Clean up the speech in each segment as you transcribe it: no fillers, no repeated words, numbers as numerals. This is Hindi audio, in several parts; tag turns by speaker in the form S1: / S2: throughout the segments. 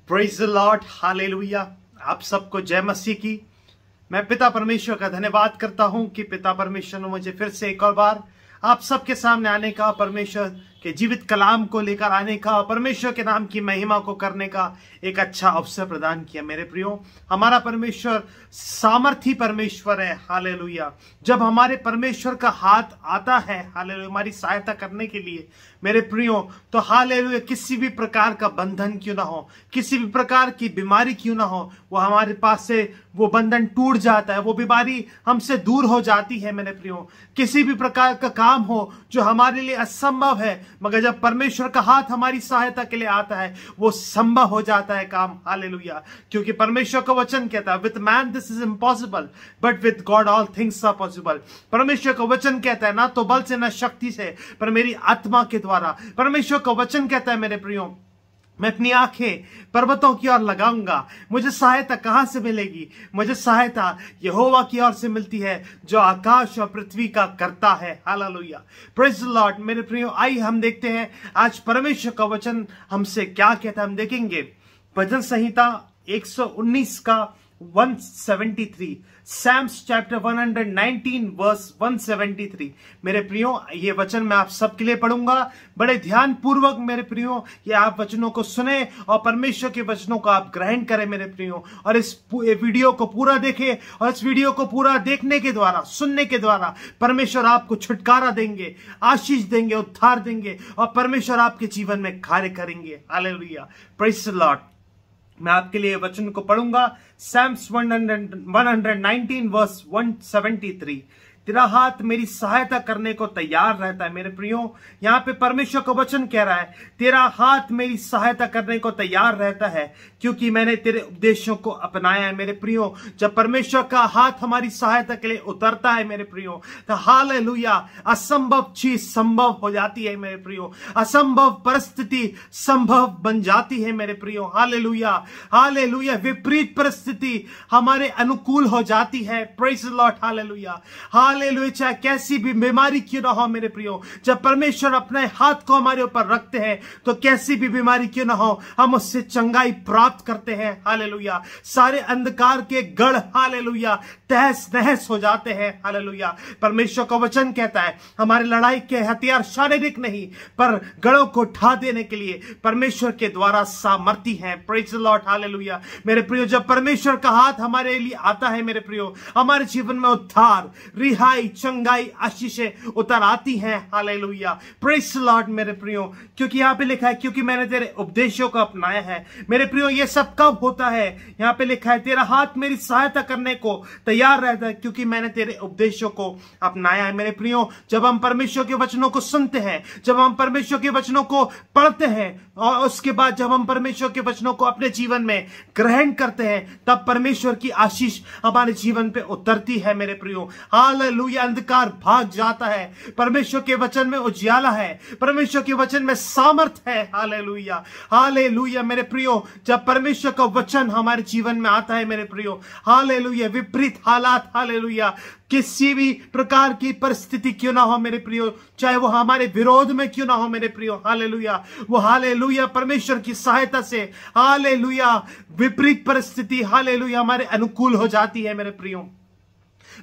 S1: Praise the Lord, hallelujah. आप सबको जय मसीह की। मैं पिता परमेश्वर का धन्यवाद करता हूं कि पिता परमेश्वर ने मुझे फिर से एक और बार आप सबके सामने आने का, परमेश्वर के जीवित कलाम को लेकर आने का, परमेश्वर के नाम की महिमा को करने का एक अच्छा अवसर प्रदान किया। मेरे प्रियो, हमारा परमेश्वर सामर्थी परमेश्वर है, हालेलुया। जब हमारे परमेश्वर का हाथ आता है, हालेलुया, हमारी सहायता करने के लिए, मेरे प्रियो, तो हालेलुया, किसी भी प्रकार का बंधन क्यों ना हो, किसी भी प्रकार की बीमारी क्यों ना हो, वो हमारे पास से वो बंधन टूट जाता है, वो बीमारी हमसे दूर हो जाती है। मेरे प्रियो, किसी भी प्रकार का काम हो जो हमारे लिए असंभव है, मगर जब परमेश्वर का हाथ हमारी सहायता के लिए आता है, वो संभव हो जाता है काम, हालेलुया। क्योंकि परमेश्वर का वचन कहता है, with man this is impossible but with God all things are possible. परमेश्वर का वचन कहता है, ना तो बल से ना शक्ति से, पर मेरी आत्मा के द्वारा। परमेश्वर का वचन कहता है, मेरे प्रियो, मैं अपनी आंखें पर्वतों की ओर लगाऊंगा, मुझे सहायता कहां से मिलेगी? मुझे सहायता यहोवा की ओर से मिलती है, जो आकाश और पृथ्वी का करता है, हालेलुया। Praise the Lord. मेरे प्रियो, आइए हम देखते हैं आज परमेश्वर का वचन हमसे क्या कहता है। हम देखेंगे भजन संहिता 119 का 173, सैम्स चैप्टर 119 वर्स 173। मेरे प्रियो, ये वचन मैं आप सबके लिए पढ़ूंगा। बड़े ध्यान पूर्वक मेरे प्रियो ये आप वचनों को सुने और परमेश्वर के वचनों को आप ग्रहण करें मेरे प्रियो, और इस वीडियो को पूरा देखें। और इस वीडियो को पूरा देखने के द्वारा, सुनने के द्वारा परमेश्वर आपको छुटकारा देंगे, आशीष देंगे, उद्धार देंगे, और परमेश्वर आपके जीवन में कार्य करेंगे, हालेलुया। Praise the Lord. मैं आपके लिए वचन को पढ़ूंगा। Psalms 119 verse 173। तेरा हाथ मेरी सहायता करने को तैयार रहता है। मेरे प्रियो, यहाँ पे परमेश्वर का वचन कह रहा है, तेरा हाथ मेरी सहायता करने को तैयार रहता है, क्योंकि मैंने तेरे उपदेशों को अपनाया है। मेरे प्रियो, जब परमेश्वर का हाथ हमारी सहायता के लिए उतरता है मेरे प्रियो, तो हालेलुया, असंभव चीज संभव हो जाती है मेरे प्रियो, असंभव परिस्थिति संभव बन जाती है मेरे प्रियो, हालेलुया, हालेलुया। विपरीत परिस्थिति हमारे अनुकूल हो जाती है। Praise the Lord, hallelujah, hallelujah. चाहे कैसी भी बीमारी क्यों ना हो मेरे प्रियो, जब परमेश्वर अपने हाथ को हमारे ऊपर रखते हैं, तो कैसी भी बीमारी क्यों ना हो, हम उससे चंगाई प्राप्त करते हैं, हालेलुया। सारे अंधकार के गढ़, हालेलुया, तहस नहस हो जाते हैं, हालेलुया। परमेश्वर का वचन कहता है, हमारे लड़ाई के हथियार शारीरिक नहीं, पर गढ़ों को ढा देने के लिए परमेश्वर के द्वारा सामर्थी हैं। Praise the Lord, hallelujah. मेरे प्रियो, जब परमेश्वर का हाथ हमारे लिए आता है मेरे प्रियो, हमारे जीवन में उद्धार, रिहाई, चंगाई, आशीषें उतर आती हैं, हालेलुया। प्रेज द लॉर्ड मेरे प्रियो, क्योंकि यहाँ पे लिखा है, क्योंकि मैंने तेरे उपदेशों को अपनाया है। मेरे प्रियो, ये सब कब होता है? यहाँ पे लिखा है, तेरा हाथ मेरी सहायता करने को तैयार रहता है, क्योंकि मैंने तेरे उपदेशों को अपनाया है। मेरे प्रियो, जब हम परमेश्वर के वचनों को सुनते हैं, जब हम परमेश्वर के वचनों को पढ़ते हैं, और उसके बाद जब हम परमेश्वर के वचनों को अपने जीवन में ग्रहण करते हैं, तब परमेश्वर की आशीष हमारे जीवन पे उतरती है मेरे प्रियो, हालेलुया। अंधकार भाग जाता है, परमेश्वर के वचन में उजियाला है, परमेश्वर के वचन में सामर्थ है, हालेलुया, हालेलुया। मेरे प्रियो, जब परमेश्वर का वचन हमारे जीवन में आता है मेरे प्रियो, हालेलुया, विपरीत हालात, हालेलुया, किसी भी प्रकार की परिस्थिति क्यों ना हो मेरे प्रियो, चाहे वो हमारे विरोध में क्यों ना हो मेरे प्रियो, हालेलुया, वो हालेलुया परमेश्वर की सहायता से, हालेलुया, विपरीत परिस्थिति, हालेलुया, हमारे अनुकूल हो जाती है मेरे प्रियो।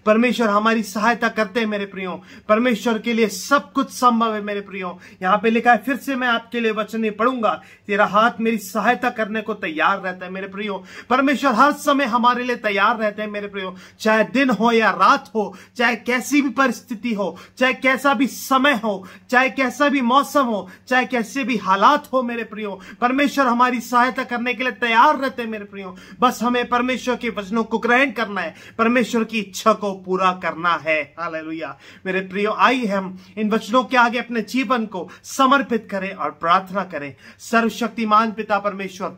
S1: परमेश्वर हमारी सहायता करते हैं मेरे प्रियो, परमेश्वर के लिए सब कुछ संभव है मेरे प्रियो। यहाँ पे लिखा है, फिर से मैं आपके लिए वचन पढ़ूंगा, तेरा हाथ मेरी सहायता करने को तैयार रहता है। मेरे प्रियो, परमेश्वर हर समय हमारे लिए तैयार रहते हैं मेरे प्रियो, चाहे दिन हो या रात हो, चाहे कैसी भी परिस्थिति हो, चाहे कैसा भी समय हो, चाहे कैसा भी मौसम हो, चाहे कैसे भी हालात हो मेरे प्रियो, परमेश्वर हमारी सहायता करने के लिए तैयार रहते हैं मेरे प्रियो। बस हमें परमेश्वर के वचनों को ग्रहण करना है, परमेश्वर की इच्छा को पूरा करना है, हालेलुया। मेरे प्रियो, आइए हम इन वचनों के आगे अपने जीवन को समर्पित करें और प्रार्थना करें। सर्वशक्तिमान पिता परमेश्वर,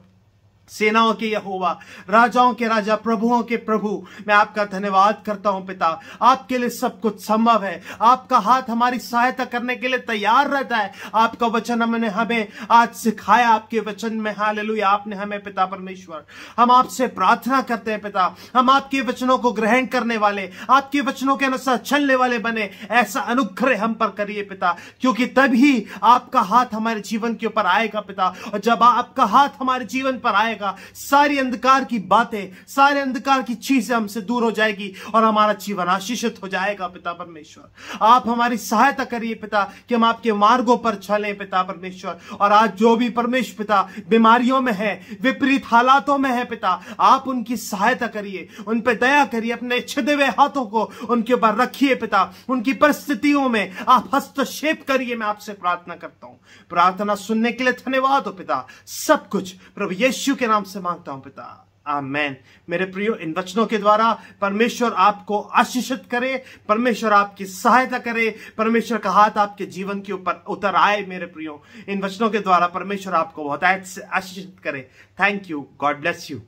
S1: सेनाओं के यहोवा, राजाओं के राजा, प्रभुओं के प्रभु, मैं आपका धन्यवाद करता हूं पिता। आपके लिए सब कुछ संभव है, आपका हाथ हमारी सहायता करने के लिए तैयार रहता है। आपका वचन हमने हमें आज सिखाया, आपके वचन में, हालेलुया, आपने हमें पिता परमेश्वर, हम आपसे प्रार्थना करते हैं पिता, हम आपके वचनों को ग्रहण करने वाले, आपके वचनों के अनुसार चलने वाले बने। ऐसा अनुग्रह हम पर करिए पिता, क्योंकि तभी आपका हाथ हमारे जीवन के ऊपर आएगा पिता, और जब आपका हाथ हमारे जीवन पर आएगा जाएगा, सारी अंधकार की बातें, सारे अंधकार की चीजें हमसे दूर हो जाएगी और हमारा जीवन आशीषित हो जाएगा। पिता परमेश्वर, आप हमारी सहायता करिए पिता कि हम आपके मार्गों पर चलें पिता परमेश्वर। और आज जो भी परमेश्वर पिता बीमारियों में है, विपरीत हालातों में है पिता, आप उनकी सहायता करिए, उन पर दया करिए, अपने छिदे हुए हाथों को उनके ऊपर रखिए पिता, उनकी परिस्थितियों में आप हस्तक्षेप करिए। मैं आपसे प्रार्थना करता हूं, प्रार्थना सुनने के लिए धन्यवाद हो पिता। सब कुछ प्रभु यीशु के नाम से मांगता हूं पिता, आमेन। मेरे प्रियो, इन वचनों के द्वारा परमेश्वर आपको आशीषित करे, परमेश्वर आपकी सहायता करे, परमेश्वर का हाथ आपके जीवन के ऊपर उतर आए। मेरे प्रियो, इन वचनों के द्वारा परमेश्वर आपको बहुत आशीषित करे। Thank you, God bless you.